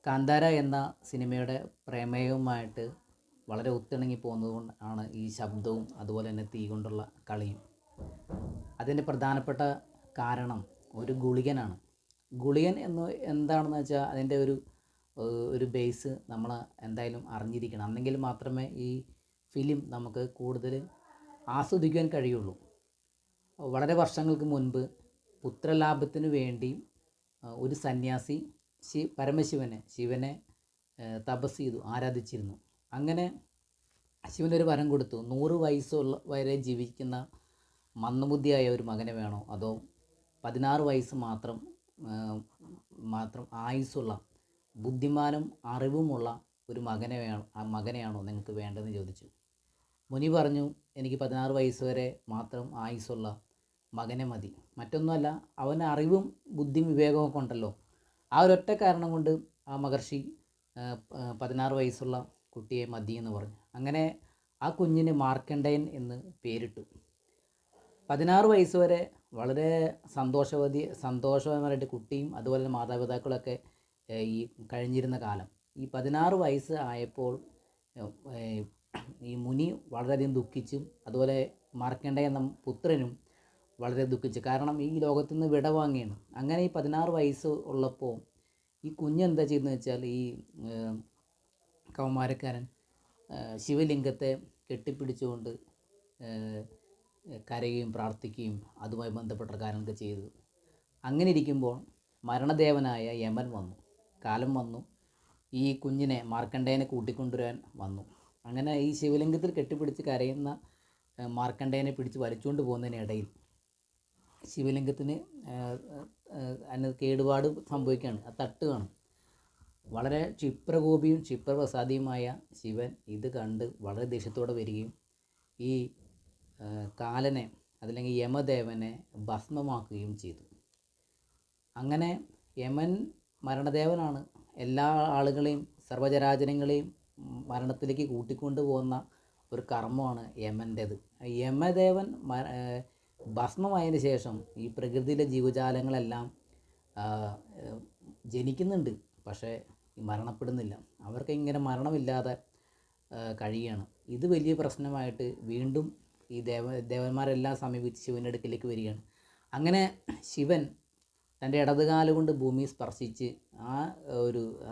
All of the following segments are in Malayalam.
കാന്താര എന്ന സിനിമയുടെ പ്രമേയവുമായിട്ട് വളരെ ഒത്തിണങ്ങി പോകുന്നത് കൊണ്ടാണ് ഈ ശബ്ദവും അതുപോലെ തന്നെ തീ കൊണ്ടുള്ള കളിയും. അതിൻ്റെ പ്രധാനപ്പെട്ട കാരണം ഒരു ഗുളികനാണ്. ഗുളികൻ എന്താണെന്ന് വെച്ചാൽ അതിൻ്റെ ഒരു ബേസ് നമ്മൾ എന്തായാലും അറിഞ്ഞിരിക്കണം. എന്നെങ്കിൽ മാത്രമേ ഈ ഫിലിം നമുക്ക് കൂടുതൽ ആസ്വദിക്കാൻ കഴിയുള്ളൂ. വളരെ വർഷങ്ങൾക്ക് മുൻപ് പുത്രലാഭത്തിനു വേണ്ടി ഒരു സന്യാസി ശിവനെ തപസ് ചെയ്തു, ആരാധിച്ചിരുന്നു. അങ്ങനെ ശിവനൊരു വരം കൊടുത്തു. 100 വയസ്സുള്ള വരെ ജീവിക്കുന്ന മന്ദബുദ്ധിയായ ഒരു മകനെ വേണോ, അതോ 16 വയസ്സ് മാത്രം ആയുസ്സുള്ള ബുദ്ധിമാനും അറിവുമുള്ള ഒരു മകനെയാണോ നിങ്ങൾക്ക് വേണ്ടതെന്ന് ചോദിച്ചു. മുനി പറഞ്ഞു, എനിക്ക് 16 വയസ്സ് വരെ മാത്രം ആയുസ്സുള്ള മകനെ മതി. മറ്റൊന്നുമല്ല, അവന് അറിവും ബുദ്ധിയും വിവേകവും ഒക്കെ ഉണ്ടല്ലോ. ആ ഒരൊറ്റ കാരണം കൊണ്ട് ആ മഹർഷി 16 വയസ്സുള്ള കുട്ടിയെ മതി എന്ന് പറഞ്ഞു. അങ്ങനെ ആ കുഞ്ഞിന് മാർക്കണ്ഡേയൻ എന്ന് പേരിട്ടു. 16 വയസ്സ് വരെ വളരെ സന്തോഷപരമായിട്ട് കുട്ടിയും അതുപോലെ തന്നെ മാതാപിതാക്കളൊക്കെ ഈ കഴിഞ്ഞിരുന്ന കാലം. ഈ 16 വയസ്സ് ആയപ്പോൾ ഈ മുനി വളരെയധികം ദുഃഖിച്ചു. അതുപോലെ മാർക്കണ്ഡേയൻ എന്ന പുത്രനും വളരെ ദുഃഖിച്ചു. കാരണം ഈ ലോകത്തു നിന്ന് വിട വാങ്ങിയാണ്. അങ്ങനെ ഈ 16 വയസ്സ് ഉള്ളപ്പോൾ ഈ കുഞ്ഞെന്താ ചെയ്യുന്നത് വെച്ചാൽ, ഈ കൗമാരക്കാരൻ ശിവലിംഗത്തെ കെട്ടിപ്പിടിച്ചുകൊണ്ട് കരയുകയും പ്രാർത്ഥിക്കുകയും അതുമായി ബന്ധപ്പെട്ട കാര്യങ്ങളൊക്കെ ചെയ്തു. അങ്ങനെ ഇരിക്കുമ്പോൾ മരണദേവനായ യമൻ വന്നു, കാലം വന്നു. ഈ കുഞ്ഞിനെ മാർക്കണ്ഡേയനെ കൂട്ടിക്കൊണ്ടുവരാൻ വന്നു. അങ്ങനെ ഈ ശിവലിംഗത്തിൽ കെട്ടിപ്പിടിച്ച് കരയുന്ന മാർക്കണ്ഡേയനെ പിടിച്ച് വലിച്ചുകൊണ്ട് പോകുന്നതിനിടയിൽ ശിവലിംഗത്തിന് അതിന് കേടുപാട് സംഭവിക്കുകയാണ്. ആ തട്ടുകയാണ്. വളരെ ക്ഷിപ്രകോപിയും ക്ഷിപ്രപ്രസാദിയുമായ ശിവൻ ഇത് കണ്ട് വളരെ ദേഷ്യത്തോടെ വരികയും ഈ കാലനെ അതല്ലെങ്കിൽ യമദേവനെ ഭസ്മമാക്കുകയും ചെയ്തു. അങ്ങനെ യമൻ മരണദേവനാണ്. എല്ലാ ആളുകളെയും സർവ്വചരാചരങ്ങളെയും മരണത്തിലേക്ക് കൂട്ടിക്കൊണ്ടു പോകുന്ന ഒരു കർമ്മമാണ് യമൻ്റേത്. യമദേവൻ ഭസ്മമായതിനു ശേഷം ഈ പ്രകൃതിയിലെ ജീവജാലങ്ങളെല്ലാം ജനിക്കുന്നുണ്ട്, പക്ഷേ മരണപ്പെടുന്നില്ല. അവർക്ക് ഇങ്ങനെ മരണമില്ലാതെ കഴിയുകയാണ്. ഇത് വലിയ പ്രശ്നമായിട്ട് വീണ്ടും ഈ ദേവന്മാരെല്ലാം സമീപിച്ച് ശിവൻ്റെ അടുക്കിലേക്ക് വരികയാണ്. അങ്ങനെ ശിവൻ തൻ്റെ ഇടതുകാല് കൊണ്ട് ഭൂമി സ്പർശിച്ച് ആ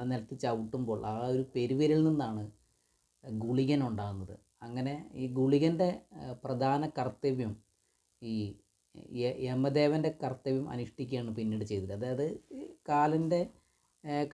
നിലത്ത് ചവിട്ടുമ്പോൾ ആ ഒരു പെരുവിരലിൽ നിന്നാണ് ഗുളികൻ ഉണ്ടാകുന്നത്. അങ്ങനെ ഈ ഗുളികൻ്റെ പ്രധാന കർത്തവ്യം ഈ യമദേവൻ്റെ കർത്തവ്യം അനുഷ്ഠിക്കുകയാണ് പിന്നീട് ചെയ്തത്. അതായത് കാലൻ്റെ